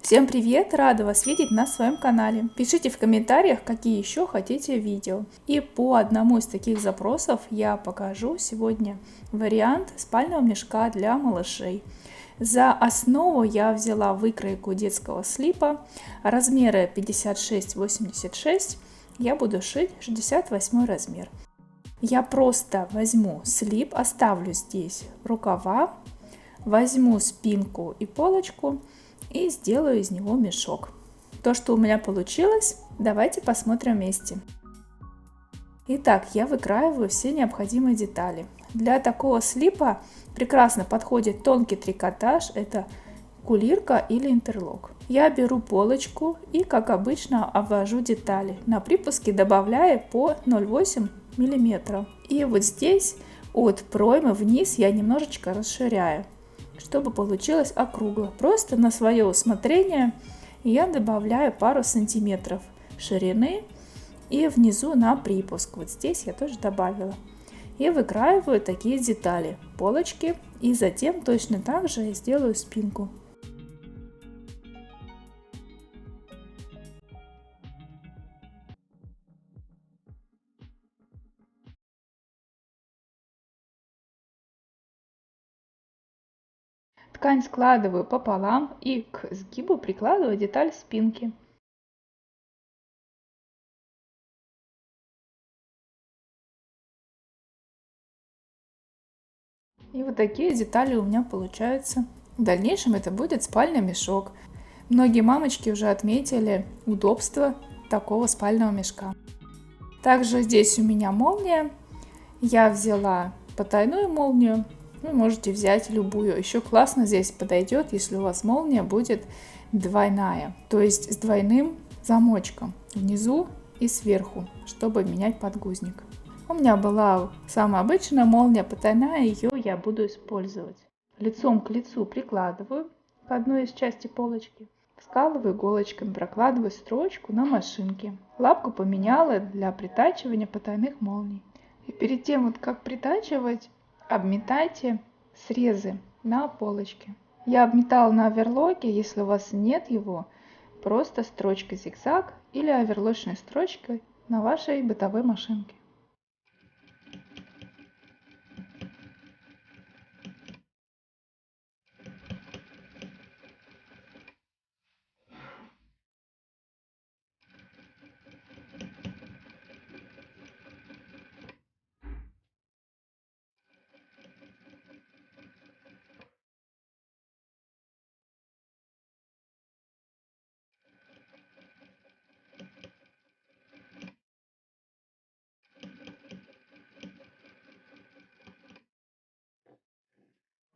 Всем привет! Рада вас видеть на своем канале. Пишите в комментариях, какие еще хотите видео. И по одному из таких запросов я покажу сегодня вариант спального мешка для малышей. За основу я взяла выкройку детского слипа, размеры 56-86, я буду шить 68 размер. Я просто возьму слип, оставлю здесь рукава, возьму спинку и полочку и сделаю из него мешок. То, что у меня получилось, давайте посмотрим вместе. Итак, я выкраиваю все необходимые детали. Для такого слипа прекрасно подходит тонкий трикотаж, это кулирка или интерлок. Я беру полочку и, как обычно, обвожу детали. На припуске добавляю по 0,8 мм. И вот здесь от проймы вниз я немножечко расширяю, чтобы получилось округло. Просто на свое усмотрение я добавляю пару сантиметров ширины и внизу на припуск. Вот здесь я тоже добавила. И выкраиваю такие детали, полочки, и затем точно так же сделаю спинку. Ткань складываю пополам и к сгибу прикладываю деталь спинки. И вот такие детали у меня получаются. В дальнейшем это будет спальный мешок. Многие мамочки уже отметили удобство такого спального мешка. Также здесь у меня молния. Я взяла потайную молнию. Вы можете взять любую. Еще классно здесь подойдет, если у вас молния будет двойная, то есть с двойным замочком внизу и сверху, чтобы менять подгузник. У меня была самая обычная молния потайная, ее я буду использовать. Лицом к лицу прикладываю к одной из части полочки, скалываю иголочками, прокладываю строчку на машинке. Лапку поменяла для притачивания потайных молний. И перед тем, вот как притачивать, обметайте срезы на полочке. Я обметала на оверлоке, если у вас нет его, просто строчкой зигзаг или оверлочной строчкой на вашей бытовой машинке.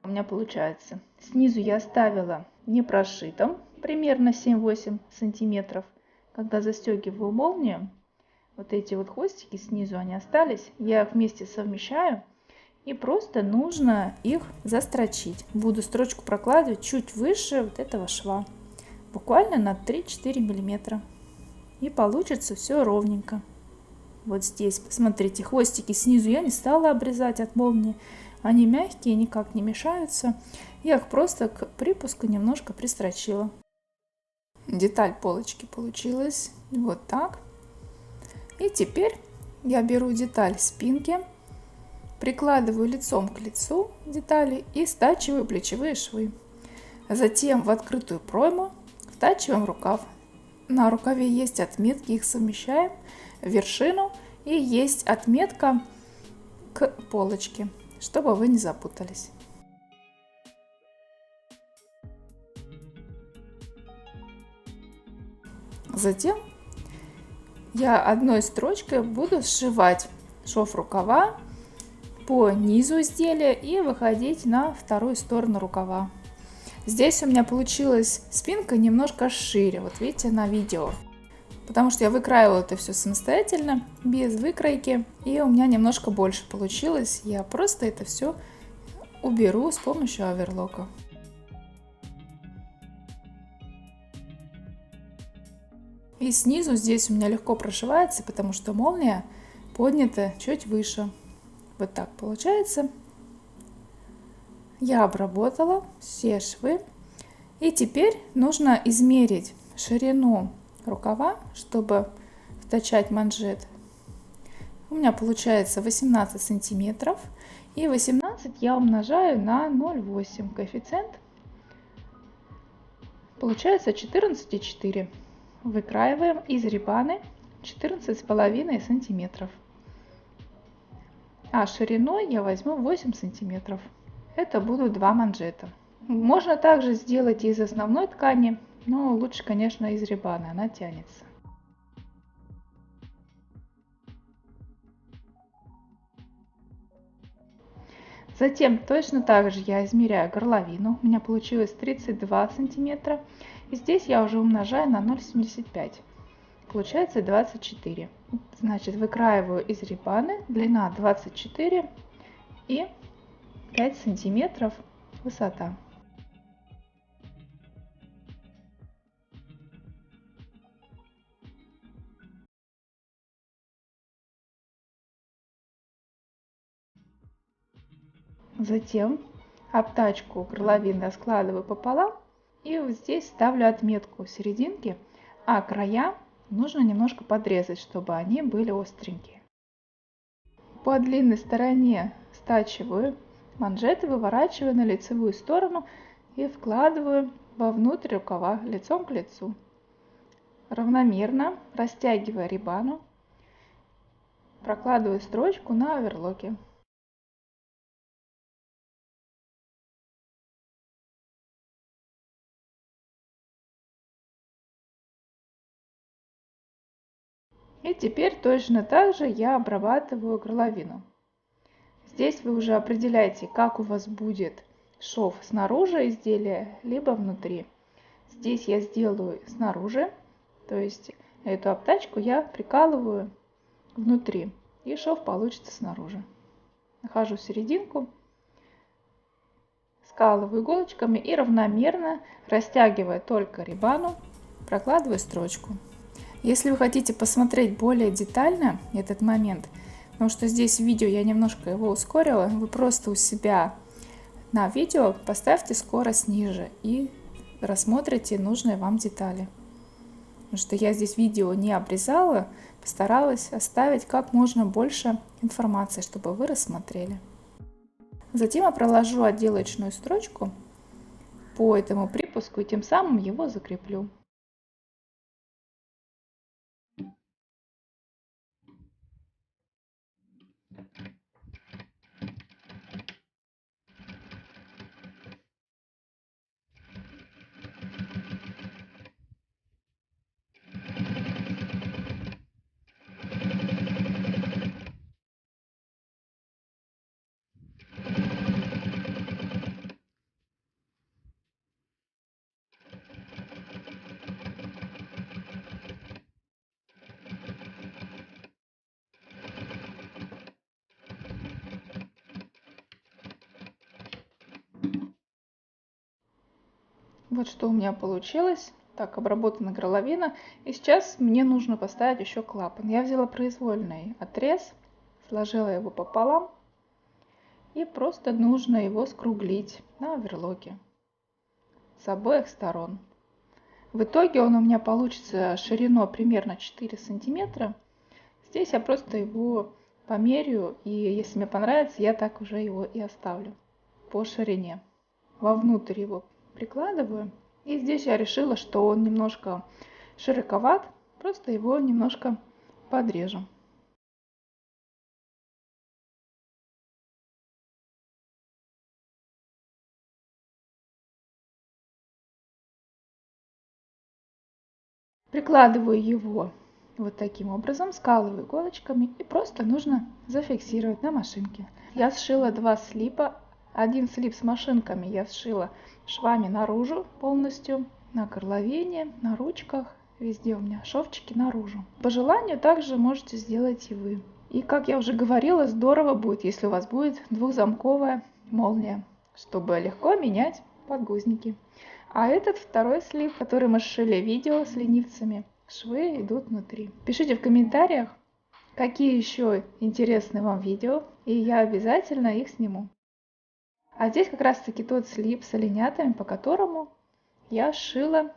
У меня получается. Снизу я оставила не прошитым, примерно 7-8 сантиметров. Когда застегиваю молнию, вот эти вот хвостики снизу, они остались. Я их вместе совмещаю. И просто нужно их застрочить. Буду строчку прокладывать чуть выше вот этого шва. Буквально на 3-4 миллиметра. И получится все ровненько. Вот здесь, посмотрите, хвостики снизу я не стала обрезать от молнии. Они мягкие, никак не мешаются. Я их просто к припуску немножко пристрочила. Деталь полочки получилась вот так. И теперь я беру деталь спинки, прикладываю лицом к лицу детали и стачиваю плечевые швы. Затем в открытую пройму втачиваем рукав. На рукаве есть отметки, их совмещаем в вершину, и есть отметка к полочке, чтобы вы не запутались. Затем я одной строчкой буду сшивать шов рукава по низу изделия и выходить на вторую сторону рукава. Здесь у меня получилась спинка немножко шире, вот видите на видео, потому что я выкраивала это все самостоятельно, без выкройки, и у меня немножко больше получилось. Я просто это все уберу с помощью оверлока. И снизу здесь у меня легко прошивается, потому что молния поднята чуть выше. Вот так получается. Я обработала все швы И теперь нужно измерить ширину рукава, чтобы втачать манжет. У меня получается 18 сантиметров. И 18 я умножаю на 0,8. Коэффициент получается 14,4. Выкраиваем из рибаны 14,5 сантиметров. А шириной я возьму 8 сантиметров. Это будут 2 манжета. Можно также сделать из основной ткани, но лучше, конечно, из рибаны, она тянется. Затем точно так же я измеряю горловину. У меня получилось 32 сантиметра. И здесь я уже умножаю на 0,75. Получается 24. Значит, выкраиваю из рибаны, длина 24 и 5 сантиметров высота. Затем обтачку горловины складываю пополам и вот здесь ставлю отметку в серединке, а края нужно немножко подрезать, чтобы они были остренькие. По длинной стороне стачиваю манжеты, выворачиваю на лицевую сторону и вкладываю вовнутрь рукава лицом к лицу. Равномерно растягивая рибану, прокладываю строчку на оверлоке. И теперь точно так же я обрабатываю горловину. Здесь вы уже определяете, как у вас будет шов снаружи изделия, либо внутри. Здесь я сделаю снаружи, то есть эту обтачку я прикалываю внутри, и шов получится снаружи. Нахожу серединку, скалываю иголочками и равномерно, растягивая только рибану, прокладываю строчку. Если вы хотите посмотреть более детально этот момент, потому что здесь в видео я немножко его ускорила, вы просто у себя на видео поставьте скорость ниже и рассмотрите нужные вам детали. Потому что я здесь видео не обрезала, постаралась оставить как можно больше информации, чтобы вы рассмотрели. Затем я проложу отделочную строчку по этому припуску и тем самым его закреплю. Вот что у меня получилось. Так, обработана горловина. И сейчас мне нужно поставить еще клапан. Я взяла произвольный отрез, сложила его пополам. И просто нужно его скруглить на оверлоке с обоих сторон. В итоге он у меня получится шириной примерно 4 сантиметра. Здесь я просто его померяю, и если мне понравится, я так уже его и оставлю по ширине. Вовнутрь его прикладываю. И здесь я решила, что он немножко широковат, просто его немножко подрежу. Прикладываю его вот таким образом, скалываю иголочками и просто нужно зафиксировать на машинке. Я сшила 2 слипа. Один слип с машинками я сшила швами наружу полностью, на горловине, на ручках, везде у меня шовчики наружу. По желанию также можете сделать и вы. И как я уже говорила, здорово будет, если у вас будет двухзамковая молния, чтобы легко менять подгузники. А этот второй слив, который мы сшили видео с ленивцами, швы идут внутри. Пишите в комментариях, какие еще интересные вам видео, и я обязательно их сниму. А здесь как раз таки тот слип с оленятами, по которому я сшила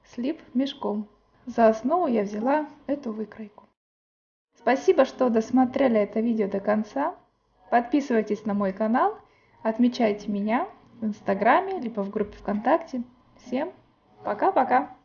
слип мешком. За основу я взяла эту выкройку. Спасибо, что досмотрели это видео до конца. Подписывайтесь на мой канал, отмечайте меня в Инстаграме, либо в группе ВКонтакте. Всем пока-пока!